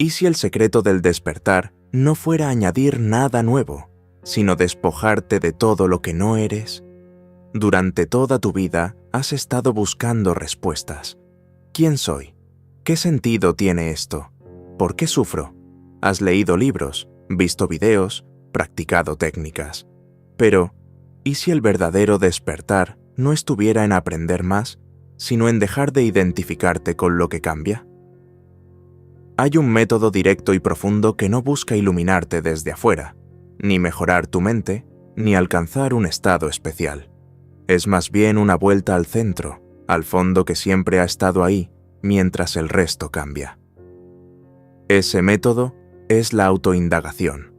¿Y si el secreto del despertar no fuera añadir nada nuevo, sino despojarte de todo lo que no eres? Durante toda tu vida has estado buscando respuestas. ¿Quién soy? ¿Qué sentido tiene esto? ¿Por qué sufro? Has leído libros, visto videos, practicado técnicas. Pero, ¿y si el verdadero despertar no estuviera en aprender más, sino en dejar de identificarte con lo que cambia? Hay un método directo y profundo que no busca iluminarte desde afuera, ni mejorar tu mente, ni alcanzar un estado especial. Es más bien una vuelta al centro, al fondo que siempre ha estado ahí, mientras el resto cambia. Ese método es la autoindagación.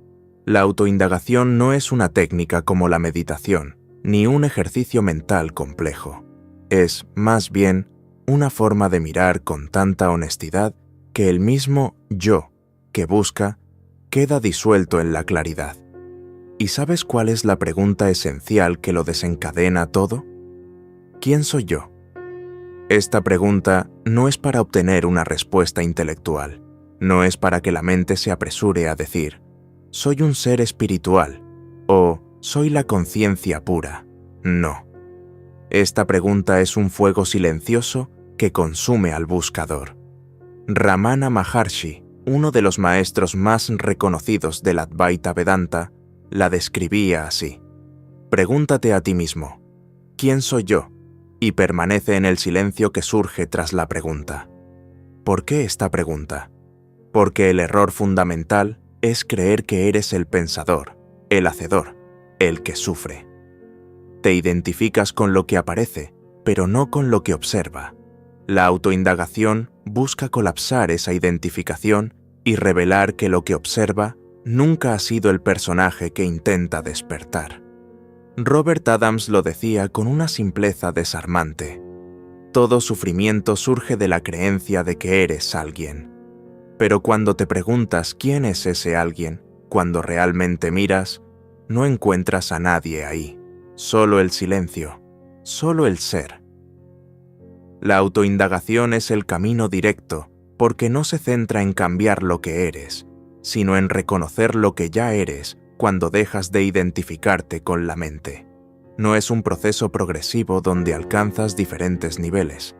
La autoindagación no es una técnica como la meditación, ni un ejercicio mental complejo. Es, más bien, una forma de mirar con tanta honestidad que el mismo yo que busca queda disuelto en la claridad. ¿Y sabes cuál es la pregunta esencial que lo desencadena todo? ¿Quién soy yo? Esta pregunta no es para obtener una respuesta intelectual, no es para que la mente se apresure a decir, soy un ser espiritual o soy la conciencia pura. No. Esta pregunta es un fuego silencioso que consume al buscador. Ramana Maharshi, uno de los maestros más reconocidos del Advaita Vedanta, la describía así. Pregúntate a ti mismo, ¿quién soy yo? Y permanece en el silencio que surge tras la pregunta. ¿Por qué esta pregunta? Porque el error fundamental es creer que eres el pensador, el hacedor, el que sufre. Te identificas con lo que aparece, pero no con lo que observa. La autoindagación busca colapsar esa identificación y revelar que lo que observa nunca ha sido el personaje que intenta despertar. Robert Adams lo decía con una simpleza desarmante. Todo sufrimiento surge de la creencia de que eres alguien. Pero cuando te preguntas quién es ese alguien, cuando realmente miras, no encuentras a nadie ahí. Solo el silencio, solo el ser. La autoindagación es el camino directo porque no se centra en cambiar lo que eres, sino en reconocer lo que ya eres cuando dejas de identificarte con la mente. No es un proceso progresivo donde alcanzas diferentes niveles.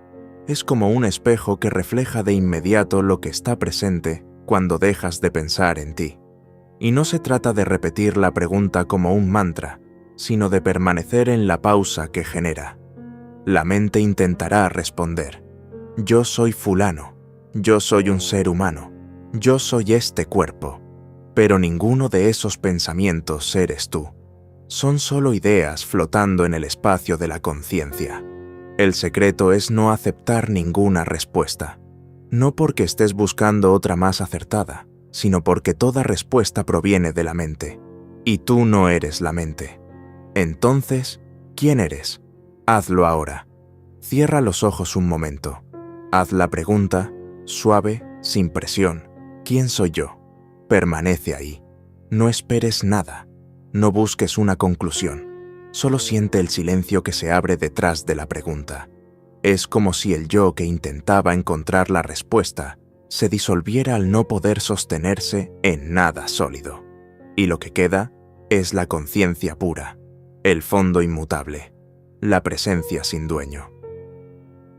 Es como un espejo que refleja de inmediato lo que está presente cuando dejas de pensar en ti. Y no se trata de repetir la pregunta como un mantra, sino de permanecer en la pausa que genera. La mente intentará responder, yo soy fulano, yo soy un ser humano, yo soy este cuerpo, pero ninguno de esos pensamientos eres tú. Son solo ideas flotando en el espacio de la conciencia. El secreto es no aceptar ninguna respuesta, no porque estés buscando otra más acertada, sino porque toda respuesta proviene de la mente, y tú no eres la mente. Entonces, ¿quién eres? Hazlo ahora. Cierra los ojos un momento. Haz la pregunta, suave, sin presión. ¿Quién soy yo? Permanece ahí. No esperes nada. No busques una conclusión. Solo siente el silencio que se abre detrás de la pregunta. Es como si el yo que intentaba encontrar la respuesta se disolviera al no poder sostenerse en nada sólido. Y lo que queda es la conciencia pura, el fondo inmutable, la presencia sin dueño.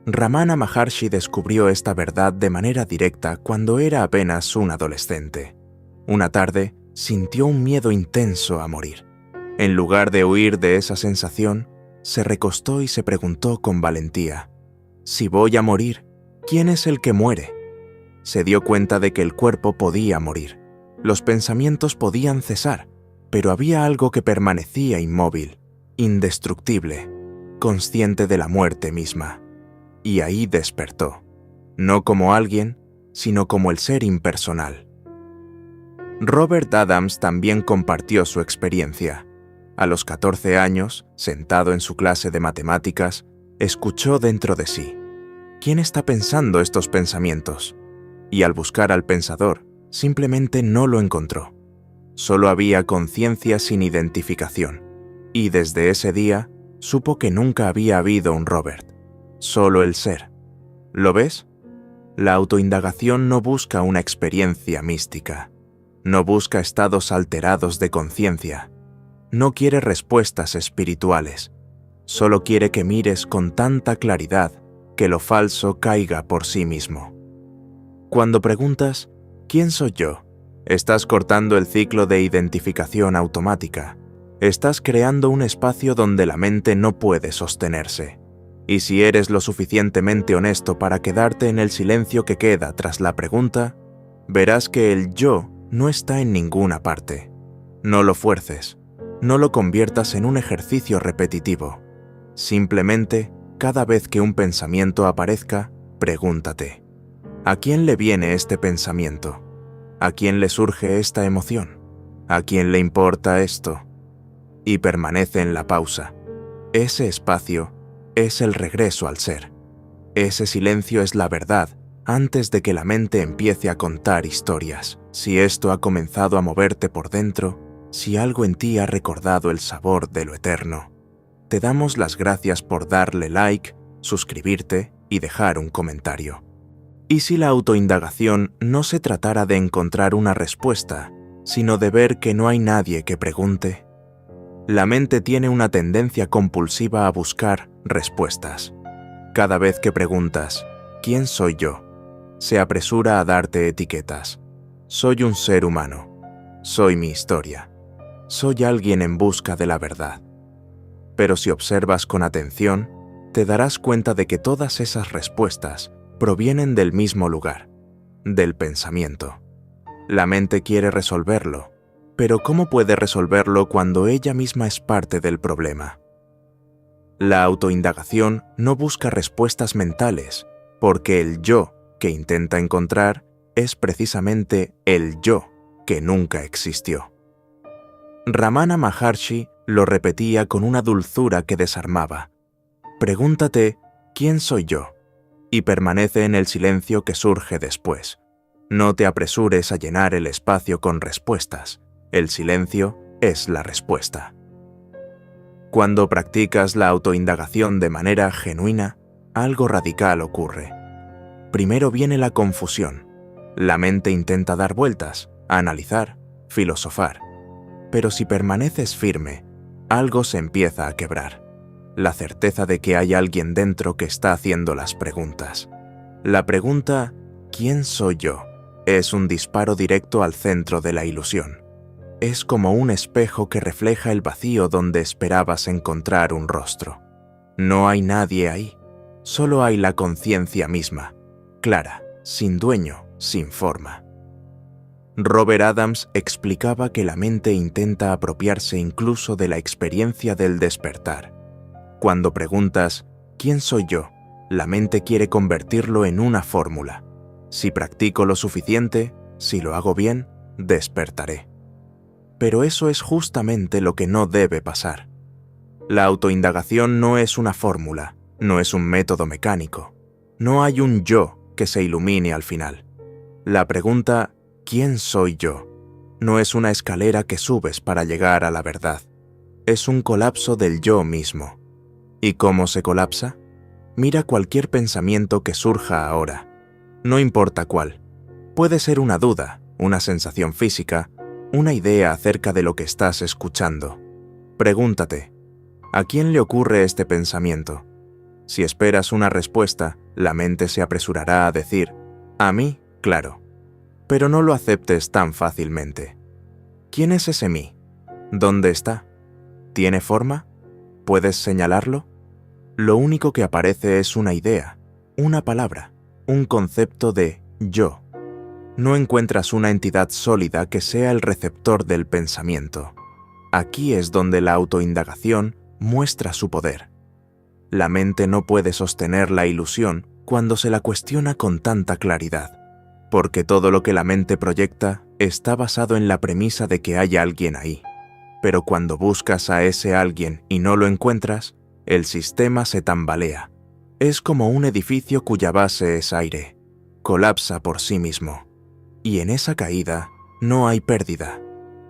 Ramana Maharshi descubrió esta verdad de manera directa cuando era apenas un adolescente. Una tarde, sintió un miedo intenso a morir. En lugar de huir de esa sensación, se recostó y se preguntó con valentía, si voy a morir, ¿quién es el que muere? Se dio cuenta de que el cuerpo podía morir, los pensamientos podían cesar, pero había algo que permanecía inmóvil, indestructible, consciente de la muerte misma. Y ahí despertó, no como alguien, sino como el ser impersonal. Robert Adams también compartió su experiencia. A los 14 años, sentado en su clase de matemáticas, escuchó dentro de sí, ¿quién está pensando estos pensamientos? Y al buscar al pensador, simplemente no lo encontró. Solo había conciencia sin identificación, y desde ese día supo que nunca había habido un Robert, solo el ser. ¿Lo ves? La autoindagación no busca una experiencia mística, no busca estados alterados de conciencia, no quiere respuestas espirituales, solo quiere que mires con tanta claridad que lo falso caiga por sí mismo. Cuando preguntas, ¿quién soy yo?, estás cortando el ciclo de identificación automática. Estás creando un espacio donde la mente no puede sostenerse. Y si eres lo suficientemente honesto para quedarte en el silencio que queda tras la pregunta, verás que el yo no está en ninguna parte. No lo fuerces, no lo conviertas en un ejercicio repetitivo. Simplemente, cada vez que un pensamiento aparezca, pregúntate: ¿a quién le viene este pensamiento? ¿A quién le surge esta emoción? ¿A quién le importa esto? Y permanece en la pausa. Ese espacio es el regreso al ser. Ese silencio es la verdad antes de que la mente empiece a contar historias. Si esto ha comenzado a moverte por dentro, si algo en ti ha recordado el sabor de lo eterno, te damos las gracias por darle like, suscribirte y dejar un comentario. ¿Y si la autoindagación no se tratara de encontrar una respuesta, sino de ver que no hay nadie que pregunte? La mente tiene una tendencia compulsiva a buscar respuestas. Cada vez que preguntas, ¿quién soy yo?, se apresura a darte etiquetas. Soy un ser humano. Soy mi historia. Soy alguien en busca de la verdad. Pero si observas con atención, te darás cuenta de que todas esas respuestas provienen del mismo lugar, del pensamiento. La mente quiere resolverlo, pero ¿cómo puede resolverlo cuando ella misma es parte del problema? La autoindagación no busca respuestas mentales, porque el yo que intenta encontrar es precisamente el yo que nunca existió. Ramana Maharshi lo repetía con una dulzura que desarmaba. Pregúntate, ¿quién soy yo?, y permanece en el silencio que surge después. No te apresures a llenar el espacio con respuestas. El silencio es la respuesta. Cuando practicas la autoindagación de manera genuina, algo radical ocurre. Primero viene la confusión. La mente intenta dar vueltas, analizar, filosofar. Pero si permaneces firme, algo se empieza a quebrar. La certeza de que hay alguien dentro que está haciendo las preguntas. La pregunta, ¿quién soy yo?, es un disparo directo al centro de la ilusión. Es como un espejo que refleja el vacío donde esperabas encontrar un rostro. No hay nadie ahí, solo hay la conciencia misma, clara, sin dueño, sin forma. Robert Adams explicaba que la mente intenta apropiarse incluso de la experiencia del despertar. Cuando preguntas, ¿quién soy yo?, la mente quiere convertirlo en una fórmula. Si practico lo suficiente, si lo hago bien, despertaré. Pero eso es justamente lo que no debe pasar. La autoindagación no es una fórmula, no es un método mecánico. No hay un yo que se ilumine al final. La pregunta, ¿quién soy yo?, no es una escalera que subes para llegar a la verdad. Es un colapso del yo mismo. ¿Y cómo se colapsa? Mira cualquier pensamiento que surja ahora. No importa cuál. Puede ser una duda, una sensación física, una idea acerca de lo que estás escuchando. Pregúntate, ¿a quién le ocurre este pensamiento? Si esperas una respuesta, la mente se apresurará a decir, a mí, claro. Pero no lo aceptes tan fácilmente. ¿Quién es ese mí? ¿Dónde está? ¿Tiene forma? ¿Puedes señalarlo? Lo único que aparece es una idea, una palabra, un concepto de yo. No encuentras una entidad sólida que sea el receptor del pensamiento. Aquí es donde la autoindagación muestra su poder. La mente no puede sostener la ilusión cuando se la cuestiona con tanta claridad, porque todo lo que la mente proyecta está basado en la premisa de que hay alguien ahí. Pero cuando buscas a ese alguien y no lo encuentras, el sistema se tambalea. Es como un edificio cuya base es aire. Colapsa por sí mismo. Y en esa caída no hay pérdida,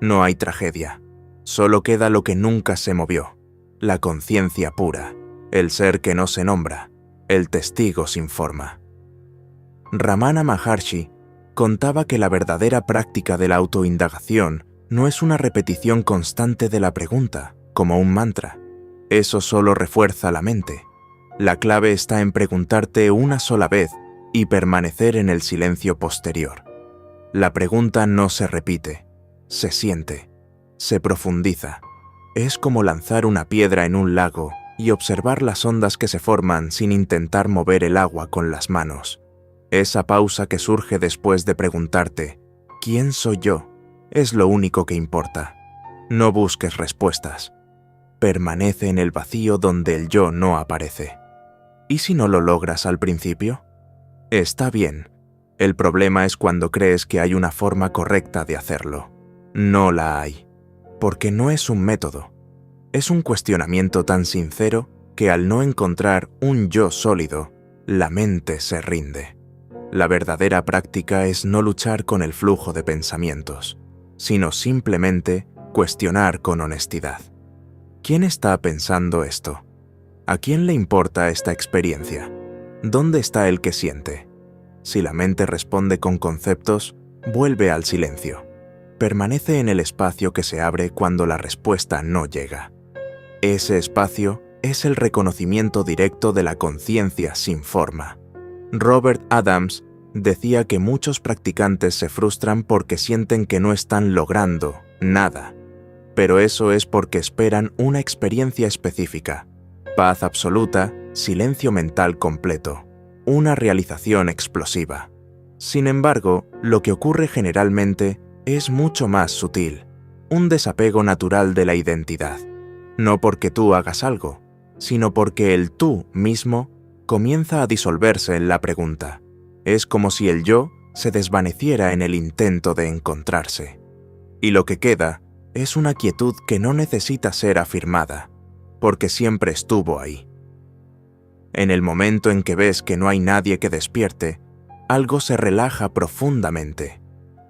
no hay tragedia. Solo queda lo que nunca se movió, la conciencia pura, el ser que no se nombra, el testigo sin forma. Ramana Maharshi contaba que la verdadera práctica de la autoindagación no es una repetición constante de la pregunta, como un mantra. Eso solo refuerza la mente. La clave está en preguntarte una sola vez y permanecer en el silencio posterior. La pregunta no se repite, se siente, se profundiza. Es como lanzar una piedra en un lago y observar las ondas que se forman sin intentar mover el agua con las manos. Esa pausa que surge después de preguntarte, ¿quién soy yo?, es lo único que importa. No busques respuestas. Permanece en el vacío donde el yo no aparece. ¿Y si no lo logras al principio? Está bien. El problema es cuando crees que hay una forma correcta de hacerlo. No la hay. Porque no es un método. Es un cuestionamiento tan sincero que al no encontrar un yo sólido, la mente se rinde. La verdadera práctica es no luchar con el flujo de pensamientos, sino simplemente cuestionar con honestidad. ¿Quién está pensando esto? ¿A quién le importa esta experiencia? ¿Dónde está el que siente? Si la mente responde con conceptos, vuelve al silencio. Permanece en el espacio que se abre cuando la respuesta no llega. Ese espacio es el reconocimiento directo de la conciencia sin forma. Robert Adams decía que muchos practicantes se frustran porque sienten que no están logrando nada, pero eso es porque esperan una experiencia específica, paz absoluta, silencio mental completo, una realización explosiva. Sin embargo, lo que ocurre generalmente es mucho más sutil, un desapego natural de la identidad, no porque tú hagas algo, sino porque el tú mismo comienza a disolverse en la pregunta. Es como si el yo se desvaneciera en el intento de encontrarse. Y lo que queda es una quietud que no necesita ser afirmada, porque siempre estuvo ahí. En el momento en que ves que no hay nadie que despierte, algo se relaja profundamente.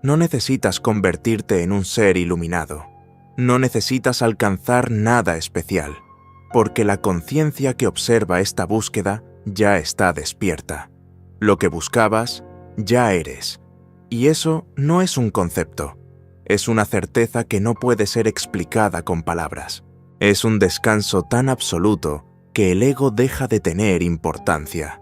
No necesitas convertirte en un ser iluminado. No necesitas alcanzar nada especial, porque la conciencia que observa esta búsqueda ya está despierta. Lo que buscabas, ya eres. Y eso no es un concepto. Es una certeza que no puede ser explicada con palabras. Es un descanso tan absoluto que el ego deja de tener importancia.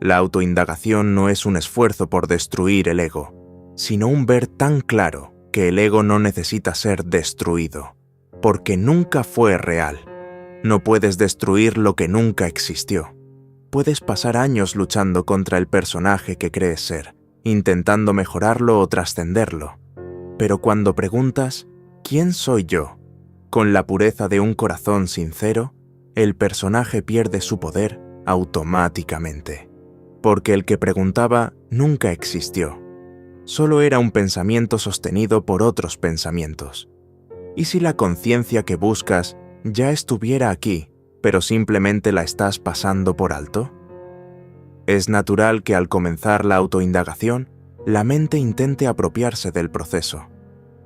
La autoindagación no es un esfuerzo por destruir el ego, sino un ver tan claro que el ego no necesita ser destruido, porque nunca fue real. No puedes destruir lo que nunca existió. Puedes pasar años luchando contra el personaje que crees ser, intentando mejorarlo o trascenderlo. Pero cuando preguntas, ¿quién soy yo?, con la pureza de un corazón sincero, el personaje pierde su poder automáticamente. Porque el que preguntaba nunca existió. Solo era un pensamiento sostenido por otros pensamientos. ¿Y si la conciencia que buscas ya estuviera aquí, pero simplemente la estás pasando por alto? Es natural que al comenzar la autoindagación, la mente intente apropiarse del proceso.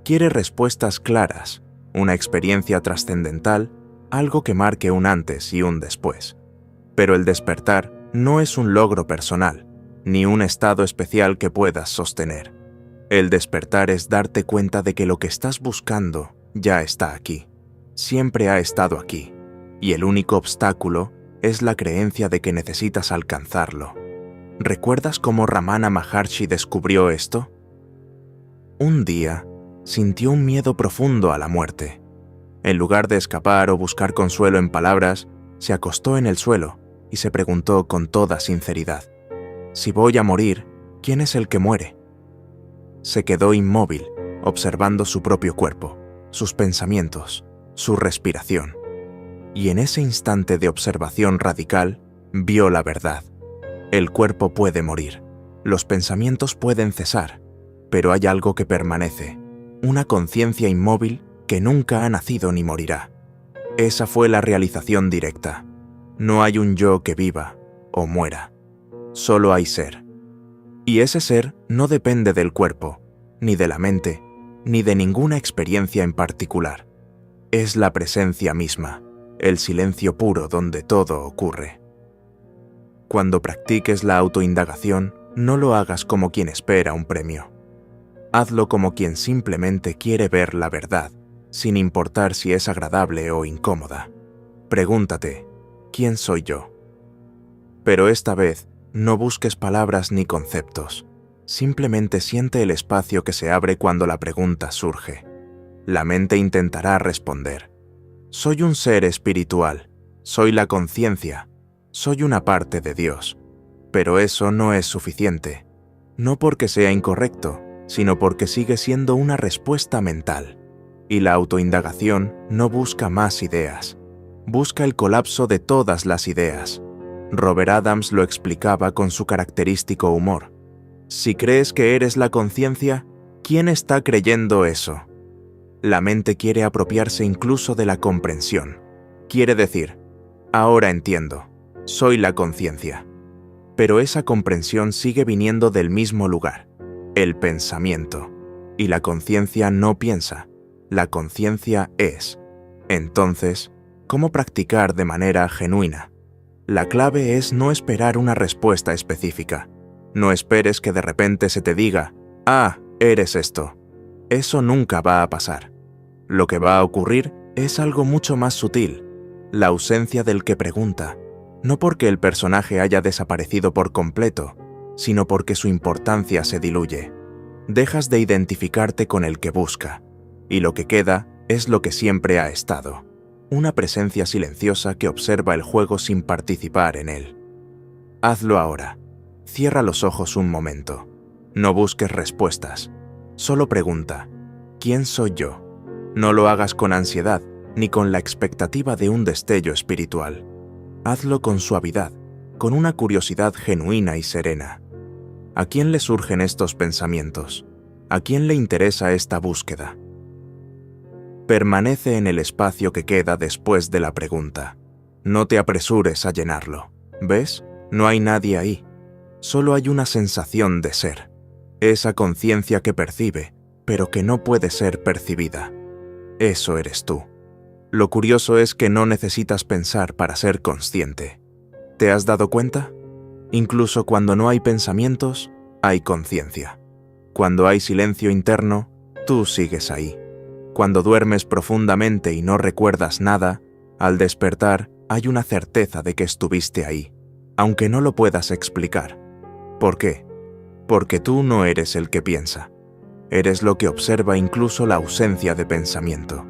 Quiere respuestas claras, una experiencia trascendental, algo que marque un antes y un después. Pero el despertar no es un logro personal, ni un estado especial que puedas sostener. El despertar es darte cuenta de que lo que estás buscando ya está aquí. Siempre ha estado aquí, y el único obstáculo es la creencia de que necesitas alcanzarlo. ¿Recuerdas cómo Ramana Maharshi descubrió esto? Un día, sintió un miedo profundo a la muerte. En lugar de escapar o buscar consuelo en palabras, se acostó en el suelo y se preguntó con toda sinceridad: si voy a morir, ¿quién es el que muere? Se quedó inmóvil, observando su propio cuerpo, sus pensamientos, su respiración. Y en ese instante de observación radical, vio la verdad. El cuerpo puede morir, los pensamientos pueden cesar, pero hay algo que permanece, una conciencia inmóvil que nunca ha nacido ni morirá. Esa fue la realización directa. No hay un yo que viva o muera. Solo hay ser. Y ese ser no depende del cuerpo, ni de la mente, ni de ninguna experiencia en particular. Es la presencia misma, el silencio puro donde todo ocurre. Cuando practiques la autoindagación, no lo hagas como quien espera un premio. Hazlo como quien simplemente quiere ver la verdad, sin importar si es agradable o incómoda. Pregúntate, ¿quién soy yo? Pero esta vez, no busques palabras ni conceptos. Simplemente siente el espacio que se abre cuando la pregunta surge. La mente intentará responder. Soy un ser espiritual. Soy la conciencia. Soy una parte de Dios. Pero eso no es suficiente. No porque sea incorrecto, sino porque sigue siendo una respuesta mental. Y la autoindagación no busca más ideas. Busca el colapso de todas las ideas. Robert Adams lo explicaba con su característico humor. Si crees que eres la conciencia, ¿quién está creyendo eso? La mente quiere apropiarse incluso de la comprensión. Quiere decir, ahora entiendo, soy la conciencia. Pero esa comprensión sigue viniendo del mismo lugar, el pensamiento. Y la conciencia no piensa, la conciencia es. Entonces, ¿cómo practicar de manera genuina? La clave es no esperar una respuesta específica. No esperes que de repente se te diga, eres esto. Eso nunca va a pasar. Lo que va a ocurrir es algo mucho más sutil, la ausencia del que pregunta, no porque el personaje haya desaparecido por completo, sino porque su importancia se diluye. Dejas de identificarte con el que busca, y lo que queda es lo que siempre ha estado, una presencia silenciosa que observa el juego sin participar en él. Hazlo ahora. Cierra los ojos un momento. No busques respuestas. Solo pregunta, ¿quién soy yo? No lo hagas con ansiedad, ni con la expectativa de un destello espiritual. Hazlo con suavidad, con una curiosidad genuina y serena. ¿A quién le surgen estos pensamientos? ¿A quién le interesa esta búsqueda? Permanece en el espacio que queda después de la pregunta. No te apresures a llenarlo. ¿Ves? No hay nadie ahí. Solo hay una sensación de ser. Esa conciencia que percibe, pero que no puede ser percibida. Eso eres tú. Lo curioso es que no necesitas pensar para ser consciente. ¿Te has dado cuenta? Incluso cuando no hay pensamientos, hay conciencia. Cuando hay silencio interno, tú sigues ahí. Cuando duermes profundamente y no recuerdas nada, al despertar hay una certeza de que estuviste ahí, aunque no lo puedas explicar. ¿Por qué? Porque tú no eres el que piensa. Eres lo que observa incluso la ausencia de pensamiento.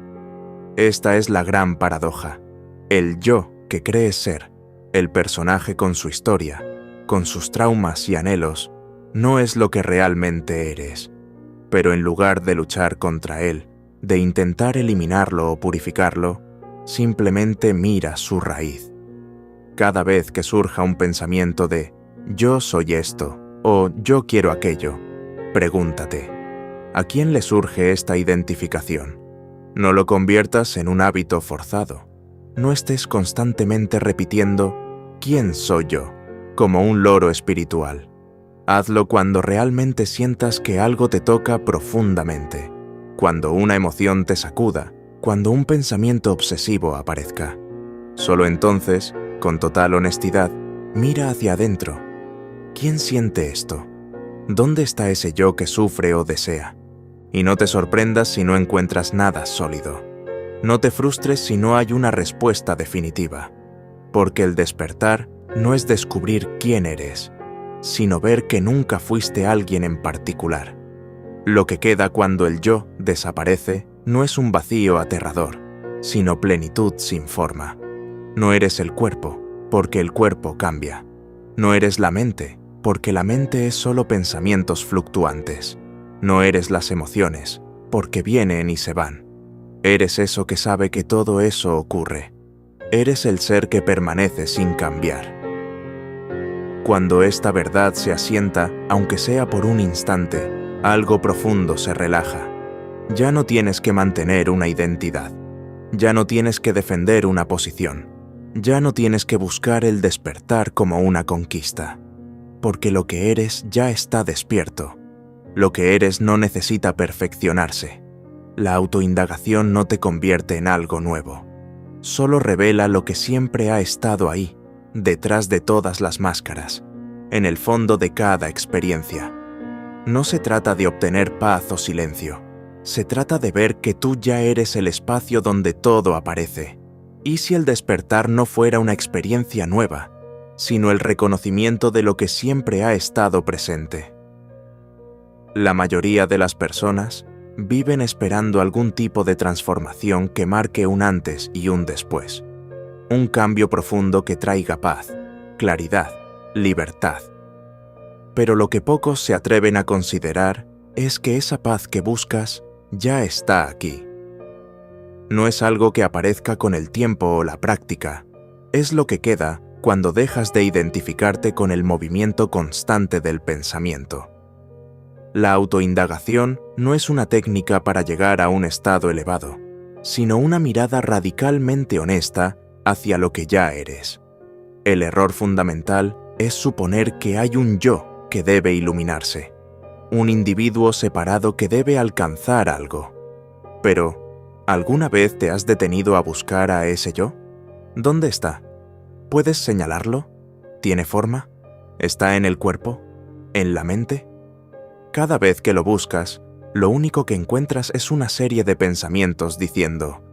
Esta es la gran paradoja. El yo que crees ser, el personaje con su historia, con sus traumas y anhelos, no es lo que realmente eres. Pero en lugar de luchar contra él, de intentar eliminarlo o purificarlo, simplemente mira su raíz. Cada vez que surja un pensamiento de «yo soy esto» o «yo quiero aquello», pregúntate, ¿a quién le surge esta identificación? No lo conviertas en un hábito forzado. No estés constantemente repitiendo «¿quién soy yo?» como un loro espiritual. Hazlo cuando realmente sientas que algo te toca profundamente, cuando una emoción te sacuda, cuando un pensamiento obsesivo aparezca. Solo entonces, con total honestidad, mira hacia adentro. ¿Quién siente esto? ¿Dónde está ese yo que sufre o desea? Y no te sorprendas si no encuentras nada sólido. No te frustres si no hay una respuesta definitiva, porque el despertar no es descubrir quién eres, sino ver que nunca fuiste alguien en particular. Lo que queda cuando el yo desaparece no es un vacío aterrador, sino plenitud sin forma. No eres el cuerpo, porque el cuerpo cambia. No eres la mente, porque la mente es solo pensamientos fluctuantes. No eres las emociones, porque vienen y se van. Eres eso que sabe que todo eso ocurre. Eres el ser que permanece sin cambiar. Cuando esta verdad se asienta, aunque sea por un instante, algo profundo se relaja. Ya no tienes que mantener una identidad. Ya no tienes que defender una posición. Ya no tienes que buscar el despertar como una conquista. Porque lo que eres ya está despierto. Lo que eres no necesita perfeccionarse. La autoindagación no te convierte en algo nuevo. Solo revela lo que siempre ha estado ahí, detrás de todas las máscaras. en el fondo de cada experiencia. No se trata de obtener paz o silencio. Se trata de ver que tú ya eres el espacio donde todo aparece. ¿Y si el despertar no fuera una experiencia nueva, sino el reconocimiento de lo que siempre ha estado presente? La mayoría de las personas viven esperando algún tipo de transformación que marque un antes y un después. Un cambio profundo que traiga paz, claridad, libertad. Pero lo que pocos se atreven a considerar es que esa paz que buscas ya está aquí. No es algo que aparezca con el tiempo o la práctica, es lo que queda cuando dejas de identificarte con el movimiento constante del pensamiento. La autoindagación no es una técnica para llegar a un estado elevado, sino una mirada radicalmente honesta hacia lo que ya eres. El error fundamental es suponer que hay un yo que debe iluminarse, un individuo separado que debe alcanzar algo. Pero, ¿alguna vez te has detenido a buscar a ese yo? ¿Dónde está? ¿Puedes señalarlo? ¿Tiene forma? ¿Está en el cuerpo? ¿En la mente? Cada vez que lo buscas, lo único que encuentras es una serie de pensamientos diciendo,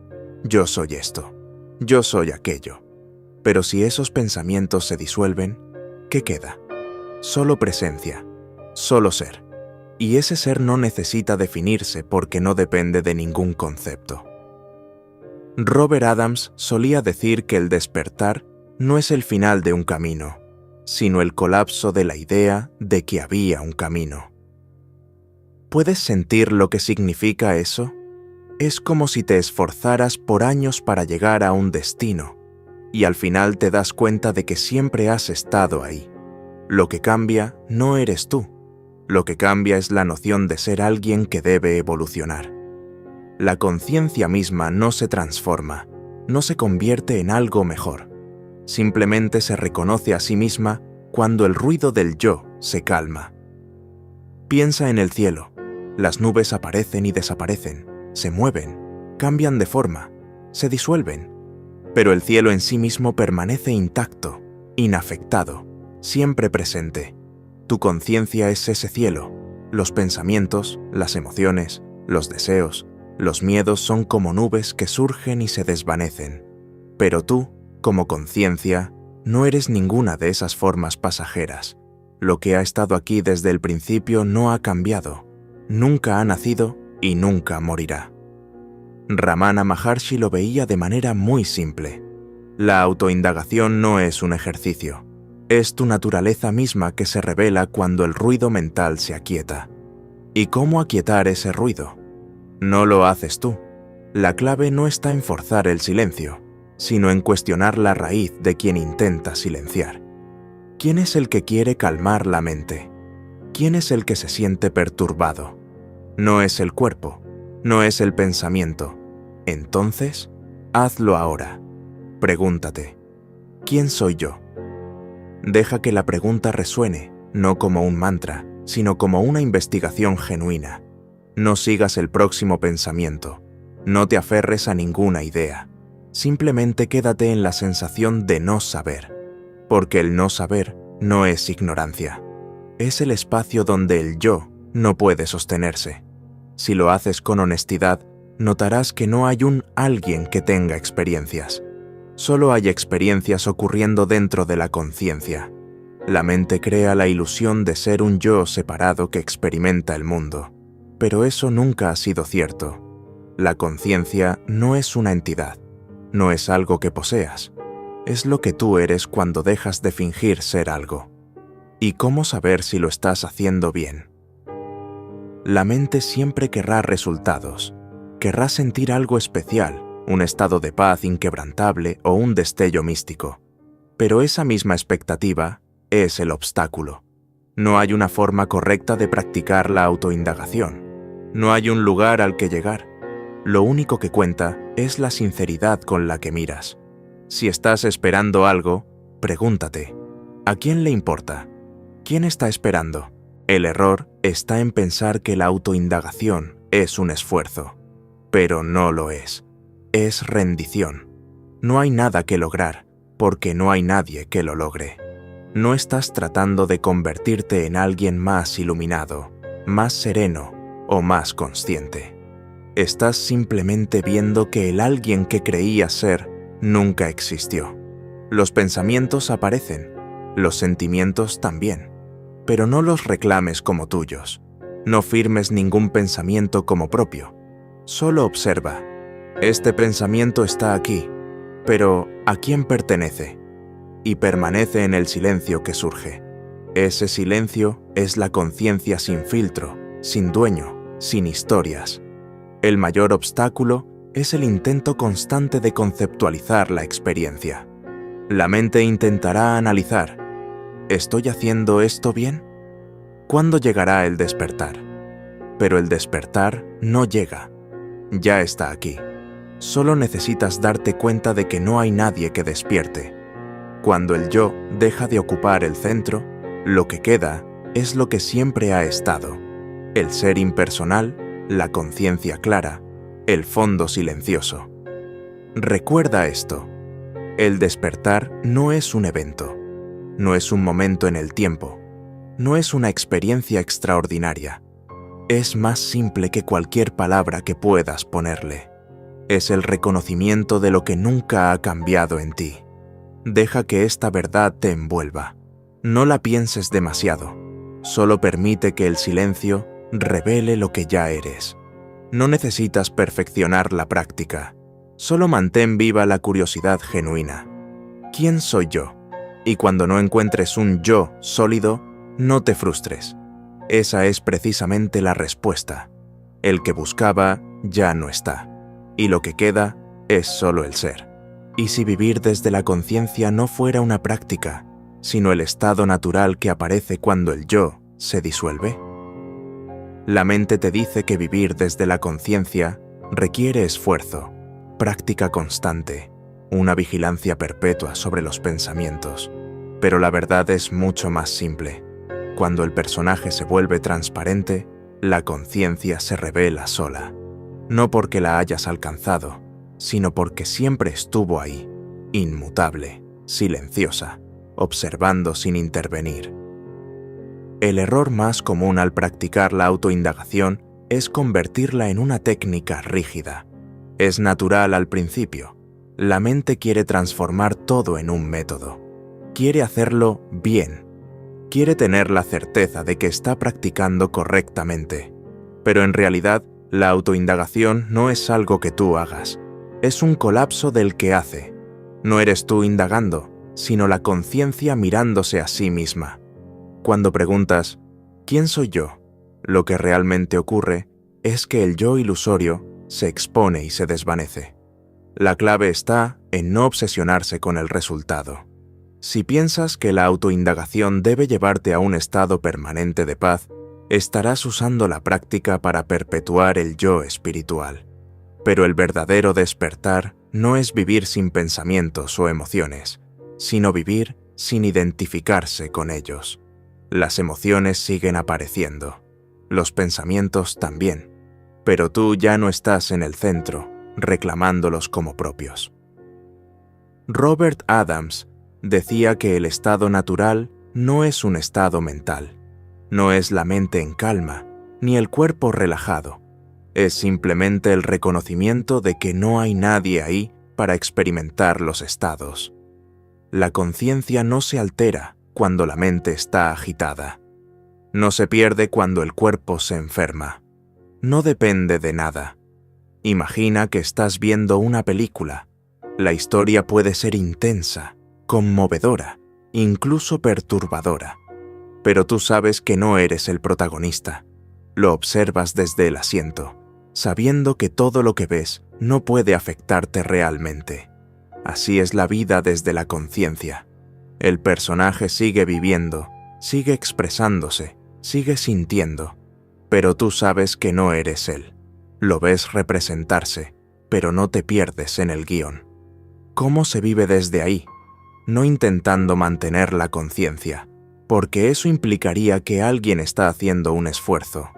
yo soy esto, yo soy aquello. Pero si esos pensamientos se disuelven, ¿qué queda? Solo presencia, solo ser. Y ese ser no necesita definirse porque no depende de ningún concepto. Robert Adams solía decir que el despertar no es el final de un camino, sino el colapso de la idea de que había un camino. ¿Puedes sentir lo que significa eso? Es como si te esforzaras por años para llegar a un destino, y al final te das cuenta de que siempre has estado ahí. Lo que cambia no eres tú. Lo que cambia es la noción de ser alguien que debe evolucionar. La conciencia misma no se transforma, no se convierte en algo mejor. Simplemente se reconoce a sí misma cuando el ruido del yo se calma. Piensa en el cielo. Las nubes aparecen y desaparecen, se mueven, cambian de forma, se disuelven. Pero el cielo en sí mismo permanece intacto, inafectado, siempre presente. Tu conciencia es ese cielo. Los pensamientos, las emociones, los deseos, los miedos son como nubes que surgen y se desvanecen. Pero tú, como conciencia, no eres ninguna de esas formas pasajeras. Lo que ha estado aquí desde el principio no ha cambiado, nunca ha nacido y nunca morirá. Ramana Maharshi lo veía de manera muy simple. La autoindagación no es un ejercicio. Es tu naturaleza misma que se revela cuando el ruido mental se aquieta. ¿Y cómo aquietar ese ruido? No lo haces tú. La clave no está en forzar el silencio, sino en cuestionar la raíz de quien intenta silenciar. ¿Quién es el que quiere calmar la mente? ¿Quién es el que se siente perturbado? No es el cuerpo, no es el pensamiento. Entonces, hazlo ahora. Pregúntate, ¿quién soy yo? Deja que la pregunta resuene, no como un mantra, sino como una investigación genuina. No sigas el próximo pensamiento. No te aferres a ninguna idea. Simplemente quédate en la sensación de no saber. Porque el no saber no es ignorancia. Es el espacio donde el yo no puede sostenerse. Si lo haces con honestidad, notarás que no hay un alguien que tenga experiencias. Solo hay experiencias ocurriendo dentro de la conciencia. La mente crea la ilusión de ser un yo separado que experimenta el mundo. Pero eso nunca ha sido cierto. La conciencia no es una entidad, no es algo que poseas. Es lo que tú eres cuando dejas de fingir ser algo. ¿Y cómo saber si lo estás haciendo bien? La mente siempre querrá resultados. Querrá sentir algo especial, un estado de paz inquebrantable o un destello místico. Pero esa misma expectativa es el obstáculo. No hay una forma correcta de practicar la autoindagación. No hay un lugar al que llegar. Lo único que cuenta es la sinceridad con la que miras. Si estás esperando algo, pregúntate, ¿a quién le importa? ¿Quién está esperando? El error está en pensar que la autoindagación es un esfuerzo. Pero no lo es. Es rendición. No hay nada que lograr, porque no hay nadie que lo logre. No estás tratando de convertirte en alguien más iluminado, más sereno o más consciente. Estás simplemente viendo que el alguien que creías ser nunca existió. Los pensamientos aparecen, los sentimientos también, pero no los reclames como tuyos. No firmes ningún pensamiento como propio. Solo observa. Este pensamiento está aquí, pero ¿a quién pertenece? Y permanece en el silencio que surge. Ese silencio es la conciencia sin filtro, sin dueño, sin historias. El mayor obstáculo es el intento constante de conceptualizar la experiencia. La mente intentará analizar. ¿Estoy haciendo esto bien? ¿Cuándo llegará el despertar? Pero el despertar no llega. Ya está aquí. Solo necesitas darte cuenta de que no hay nadie que despierte. Cuando el yo deja de ocupar el centro, lo que queda es lo que siempre ha estado: el ser impersonal, la conciencia clara, el fondo silencioso. Recuerda esto: el despertar no es un evento, no es un momento en el tiempo, no es una experiencia extraordinaria. Es más simple que cualquier palabra que puedas ponerle. Es el reconocimiento de lo que nunca ha cambiado en ti. Deja que esta verdad te envuelva. No la pienses demasiado. Solo permite que el silencio revele lo que ya eres. No necesitas perfeccionar la práctica. Solo mantén viva la curiosidad genuina. ¿Quién soy yo? Y cuando no encuentres un yo sólido, no te frustres. Esa es precisamente la respuesta. El que buscaba ya no está. Y lo que queda es solo el ser. ¿Y si vivir desde la conciencia no fuera una práctica, sino el estado natural que aparece cuando el yo se disuelve? La mente te dice que vivir desde la conciencia requiere esfuerzo, práctica constante, una vigilancia perpetua sobre los pensamientos. Pero la verdad es mucho más simple. Cuando el personaje se vuelve transparente, la conciencia se revela sola. No porque la hayas alcanzado, sino porque siempre estuvo ahí, inmutable, silenciosa, observando sin intervenir. El error más común al practicar la autoindagación es convertirla en una técnica rígida. Es natural al principio. La mente quiere transformar todo en un método. Quiere hacerlo bien. Quiere tener la certeza de que está practicando correctamente. Pero en realidad, la autoindagación no es algo que tú hagas. Es un colapso del que hace. No eres tú indagando, sino la conciencia mirándose a sí misma. Cuando preguntas, ¿quién soy yo?, lo que realmente ocurre es que el yo ilusorio se expone y se desvanece. La clave está en no obsesionarse con el resultado. Si piensas que la autoindagación debe llevarte a un estado permanente de paz, estarás usando la práctica para perpetuar el yo espiritual. Pero el verdadero despertar no es vivir sin pensamientos o emociones, sino vivir sin identificarse con ellos. Las emociones siguen apareciendo, los pensamientos también, pero tú ya no estás en el centro, reclamándolos como propios. Robert Adams decía que el estado natural no es un estado mental, no es la mente en calma, ni el cuerpo relajado. Es simplemente el reconocimiento de que no hay nadie ahí para experimentar los estados. La conciencia no se altera cuando la mente está agitada. No se pierde cuando el cuerpo se enferma. No depende de nada. Imagina que estás viendo una película. La historia puede ser intensa, conmovedora, incluso perturbadora. Pero tú sabes que no eres el protagonista. Lo observas desde el asiento, sabiendo que todo lo que ves no puede afectarte realmente. Así es la vida desde la conciencia. El personaje sigue viviendo, sigue expresándose, sigue sintiendo, pero tú sabes que no eres él. Lo ves representarse, pero no te pierdes en el guión. ¿Cómo se vive desde ahí? No intentando mantener la conciencia, porque eso implicaría que alguien está haciendo un esfuerzo.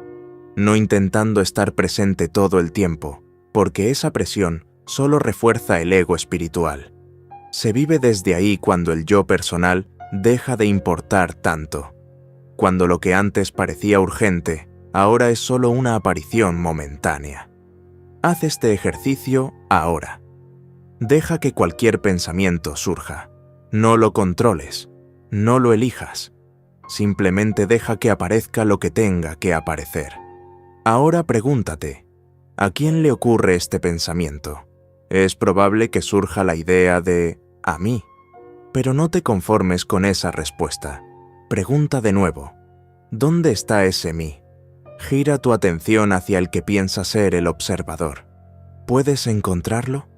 No intentando estar presente todo el tiempo, porque esa presión solo refuerza el ego espiritual. Se vive desde ahí cuando el yo personal deja de importar tanto. Cuando lo que antes parecía urgente, ahora es solo una aparición momentánea. Haz este ejercicio ahora. Deja que cualquier pensamiento surja. No lo controles, no lo elijas. Simplemente deja que aparezca lo que tenga que aparecer. Ahora pregúntate, ¿a quién le ocurre este pensamiento? Es probable que surja la idea de «a mí». Pero no te conformes con esa respuesta. Pregunta de nuevo, ¿dónde está ese mí? Gira tu atención hacia el que piensa ser el observador. ¿Puedes encontrarlo?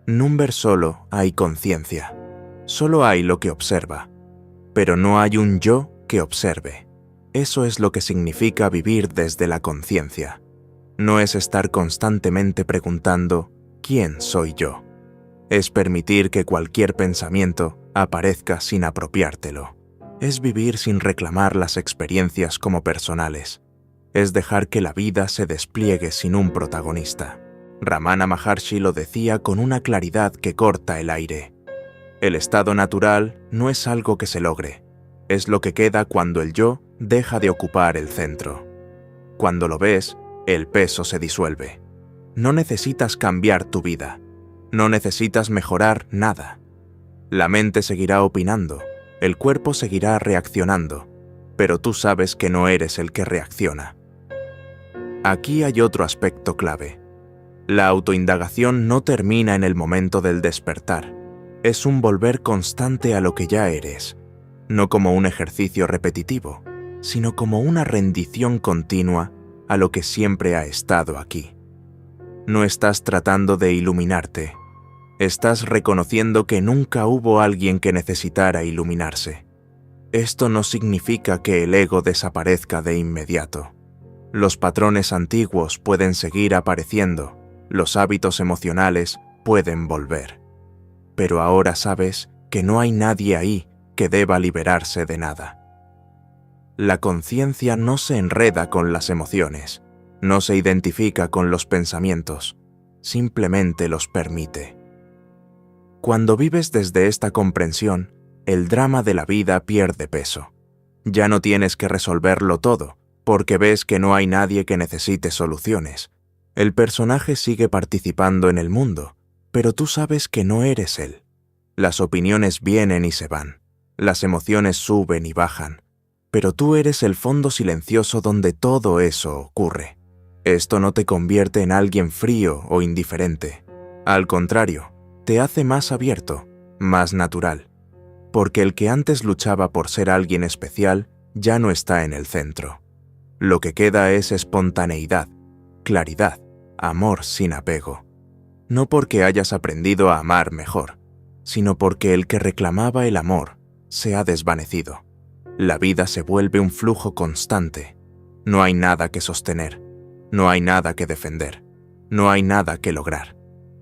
Number solo hay conciencia. Solo hay lo que observa. Pero no hay un yo que observe. Eso es lo que significa vivir desde la conciencia. No es estar constantemente preguntando ¿quién soy yo? Es permitir que cualquier pensamiento aparezca sin apropiártelo. Es vivir sin reclamar las experiencias como personales. Es dejar que la vida se despliegue sin un protagonista. Ramana Maharshi lo decía con una claridad que corta el aire. El estado natural no es algo que se logre. Es lo que queda cuando el yo deja de ocupar el centro. Cuando lo ves, el peso se disuelve. No necesitas cambiar tu vida. No necesitas mejorar nada. La mente seguirá opinando, el cuerpo seguirá reaccionando, pero tú sabes que no eres el que reacciona. Aquí hay otro aspecto clave. La autoindagación no termina en el momento del despertar. Es un volver constante a lo que ya eres, no como un ejercicio repetitivo, sino como una rendición continua a lo que siempre ha estado aquí. No estás tratando de iluminarte. Estás reconociendo que nunca hubo alguien que necesitara iluminarse. Esto no significa que el ego desaparezca de inmediato. Los patrones antiguos pueden seguir apareciendo, los hábitos emocionales pueden volver. Pero ahora sabes que no hay nadie ahí que deba liberarse de nada. La conciencia no se enreda con las emociones, no se identifica con los pensamientos, simplemente los permite. Cuando vives desde esta comprensión, el drama de la vida pierde peso. Ya no tienes que resolverlo todo, porque ves que no hay nadie que necesite soluciones. El personaje sigue participando en el mundo, pero tú sabes que no eres él. Las opiniones vienen y se van, las emociones suben y bajan, pero tú eres el fondo silencioso donde todo eso ocurre. Esto no te convierte en alguien frío o indiferente. Al contrario, te hace más abierto, más natural, porque el que antes luchaba por ser alguien especial ya no está en el centro. Lo que queda es espontaneidad, claridad, amor sin apego. No porque hayas aprendido a amar mejor, sino porque el que reclamaba el amor se ha desvanecido. La vida se vuelve un flujo constante. No hay nada que sostener, no hay nada que defender, no hay nada que lograr.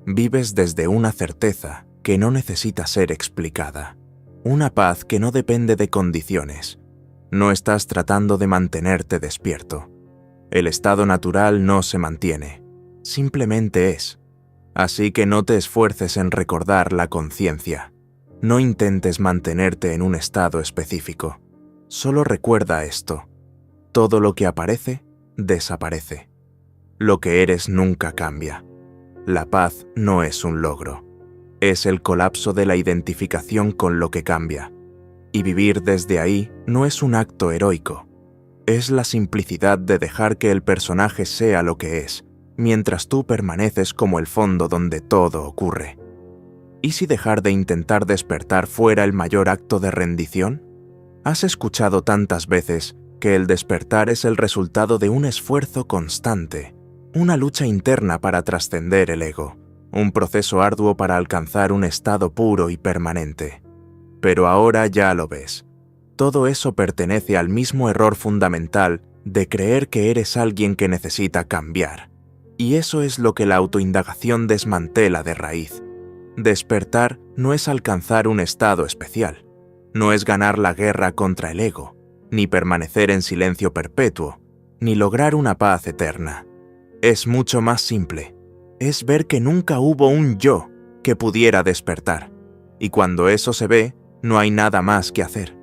Vives desde una certeza que no necesita ser explicada, una paz que no depende de condiciones. No estás tratando de mantenerte despierto. El estado natural no se mantiene, simplemente es. Así que no te esfuerces en recordar la conciencia. No intentes mantenerte en un estado específico. Solo recuerda esto. Todo lo que aparece, desaparece. Lo que eres nunca cambia. La paz no es un logro. Es el colapso de la identificación con lo que cambia. Y vivir desde ahí no es un acto heroico. Es la simplicidad de dejar que el personaje sea lo que es, mientras tú permaneces como el fondo donde todo ocurre. ¿Y si dejar de intentar despertar fuera el mayor acto de rendición? ¿Has escuchado tantas veces que el despertar es el resultado de un esfuerzo constante, una lucha interna para trascender el ego, un proceso arduo para alcanzar un estado puro y permanente? Pero ahora ya lo ves. Todo eso pertenece al mismo error fundamental de creer que eres alguien que necesita cambiar. Y eso es lo que la autoindagación desmantela de raíz. Despertar no es alcanzar un estado especial, no es ganar la guerra contra el ego, ni permanecer en silencio perpetuo, ni lograr una paz eterna. Es mucho más simple. Es ver que nunca hubo un yo que pudiera despertar. Y cuando eso se ve, no hay nada más que hacer.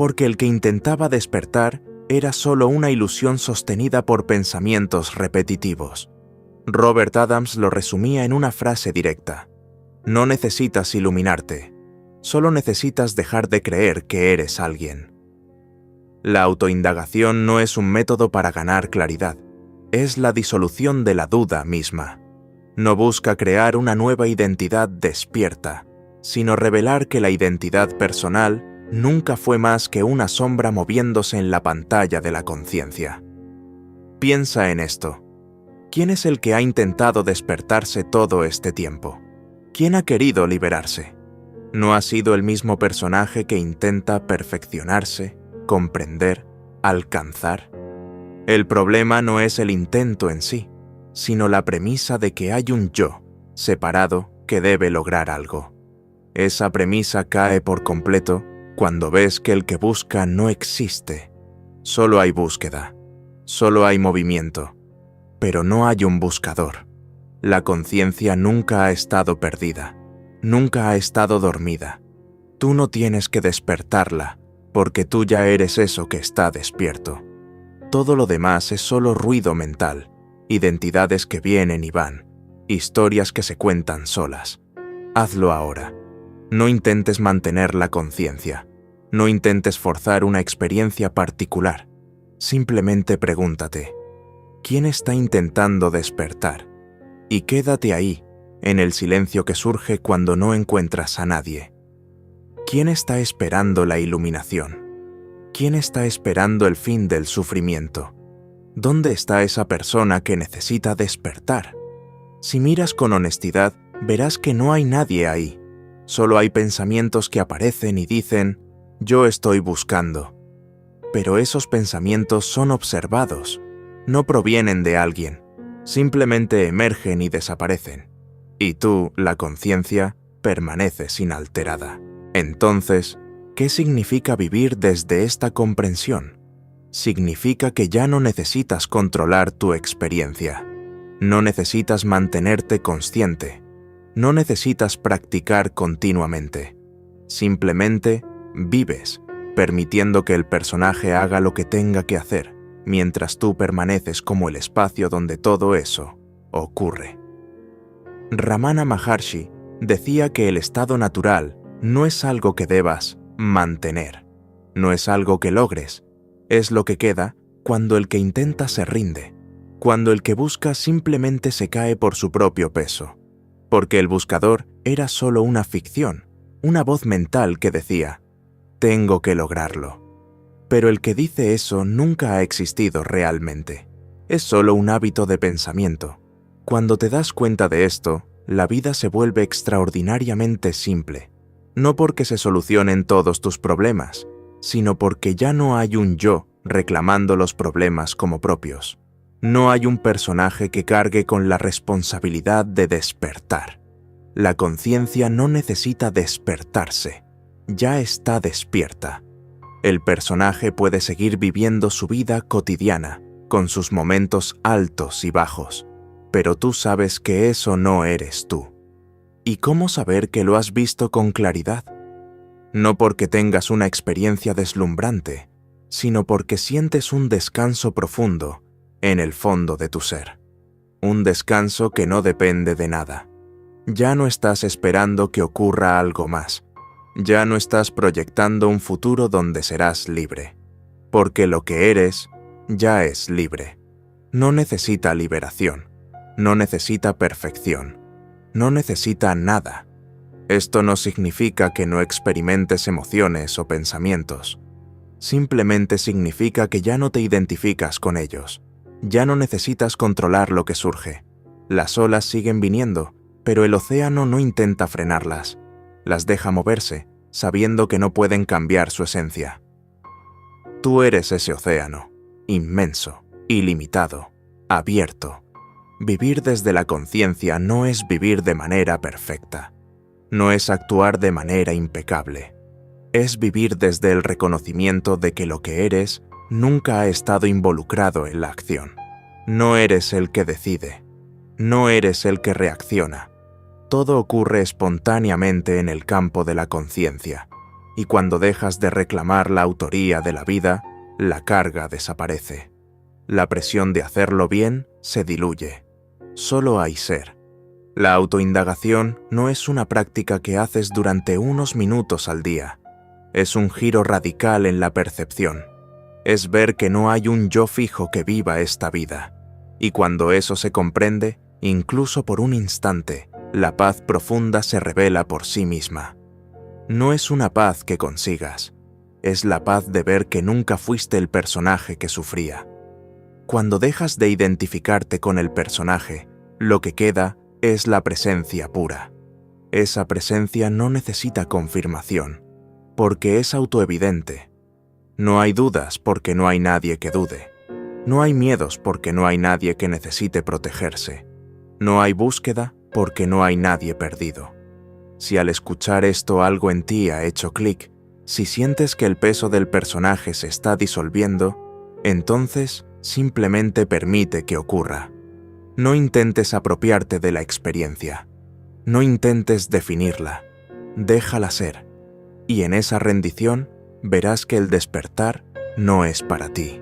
porque el que intentaba despertar era solo una ilusión sostenida por pensamientos repetitivos. Robert Adams lo resumía en una frase directa: no necesitas iluminarte, solo necesitas dejar de creer que eres alguien. La autoindagación no es un método para ganar claridad, es la disolución de la duda misma. No busca crear una nueva identidad despierta, sino revelar que la identidad personal nunca fue más que una sombra moviéndose en la pantalla de la conciencia. Piensa en esto. ¿Quién es el que ha intentado despertarse todo este tiempo? ¿Quién ha querido liberarse? ¿No ha sido el mismo personaje que intenta perfeccionarse, comprender, alcanzar? El problema no es el intento en sí, sino la premisa de que hay un yo, separado, que debe lograr algo. Esa premisa cae por completo cuando ves que el que busca no existe. Solo hay búsqueda, solo hay movimiento, pero no hay un buscador. La conciencia nunca ha estado perdida, nunca ha estado dormida. Tú no tienes que despertarla, porque tú ya eres eso que está despierto. Todo lo demás es solo ruido mental, identidades que vienen y van, historias que se cuentan solas. Hazlo ahora. No intentes mantener la conciencia. No intentes forzar una experiencia particular. Simplemente pregúntate: ¿quién está intentando despertar? Y quédate ahí, en el silencio que surge cuando no encuentras a nadie. ¿Quién está esperando la iluminación? ¿Quién está esperando el fin del sufrimiento? ¿Dónde está esa persona que necesita despertar? Si miras con honestidad, verás que no hay nadie ahí. Solo hay pensamientos que aparecen y dicen: yo estoy buscando. Pero esos pensamientos son observados, no provienen de alguien, simplemente emergen y desaparecen. Y tú, la conciencia, permaneces inalterada. Entonces, ¿qué significa vivir desde esta comprensión? Significa que ya no necesitas controlar tu experiencia. No necesitas mantenerte consciente. No necesitas practicar continuamente. Simplemente vives, permitiendo que el personaje haga lo que tenga que hacer, mientras tú permaneces como el espacio donde todo eso ocurre. Ramana Maharshi decía que el estado natural no es algo que debas mantener, no es algo que logres, es lo que queda cuando el que intenta se rinde, cuando el que busca simplemente se cae por su propio peso, porque el buscador era solo una ficción, una voz mental que decía: tengo que lograrlo. Pero el que dice eso nunca ha existido realmente, es solo un hábito de pensamiento. Cuando te das cuenta de esto, la vida se vuelve extraordinariamente simple, no porque se solucionen todos tus problemas, sino porque ya no hay un yo reclamando los problemas como propios. No hay un personaje que cargue con la responsabilidad de despertar. La conciencia no necesita despertarse, ya está despierta. El personaje puede seguir viviendo su vida cotidiana, con sus momentos altos y bajos, pero tú sabes que eso no eres tú. ¿Y cómo saber que lo has visto con claridad? No porque tengas una experiencia deslumbrante, sino porque sientes un descanso profundo en el fondo de tu ser. Un descanso que no depende de nada. Ya no estás esperando que ocurra algo más. Ya no estás proyectando un futuro donde serás libre. Porque lo que eres ya es libre. No necesita liberación. No necesita perfección. No necesita nada. Esto no significa que no experimentes emociones o pensamientos. Simplemente significa que ya no te identificas con ellos. Ya no necesitas controlar lo que surge. Las olas siguen viniendo, pero el océano no intenta frenarlas. Las deja moverse, sabiendo que no pueden cambiar su esencia. Tú eres ese océano, inmenso, ilimitado, abierto. Vivir desde la conciencia no es vivir de manera perfecta. No es actuar de manera impecable. Es vivir desde el reconocimiento de que lo que eres nunca ha estado involucrado en la acción. No eres el que decide. No eres el que reacciona. Todo ocurre espontáneamente en el campo de la conciencia. y cuando dejas de reclamar la autoría de la vida, la carga desaparece. La presión de hacerlo bien se diluye. Solo hay ser. La autoindagación no es una práctica que haces durante unos minutos al día. Es un giro radical en la percepción. Es ver que no hay un yo fijo que viva esta vida. Y cuando eso se comprende, incluso por un instante, la paz profunda se revela por sí misma. No es una paz que consigas, es la paz de ver que nunca fuiste el personaje que sufría. Cuando dejas de identificarte con el personaje, lo que queda es la presencia pura. Esa presencia no necesita confirmación, porque es autoevidente. No hay dudas porque no hay nadie que dude. No hay miedos porque no hay nadie que necesite protegerse. No hay búsqueda porque no hay nadie perdido. Si al escuchar esto algo en ti ha hecho clic, si sientes que el peso del personaje se está disolviendo, entonces simplemente permite que ocurra. No intentes apropiarte de la experiencia. No intentes definirla. Déjala ser. Y en esa rendición verás que el despertar no es para ti,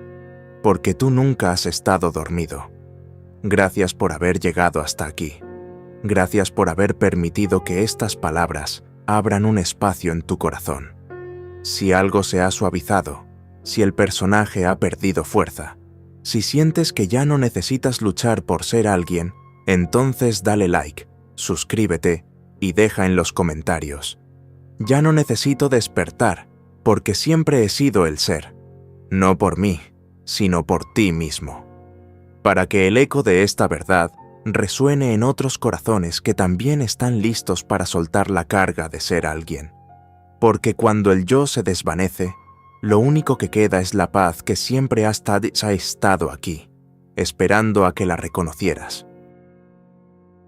porque tú nunca has estado dormido. Gracias por haber llegado hasta aquí. Gracias por haber permitido que estas palabras abran un espacio en tu corazón. Si algo se ha suavizado, si el personaje ha perdido fuerza, si sientes que ya no necesitas luchar por ser alguien, entonces dale like, suscríbete y deja en los comentarios: ya no necesito despertar, porque siempre he sido el ser, no por mí, sino por ti mismo. Para que el eco de esta verdad resuene en otros corazones que también están listos para soltar la carga de ser alguien. Porque cuando el yo se desvanece, lo único que queda es la paz que siempre ha estado aquí, esperando a que la reconocieras.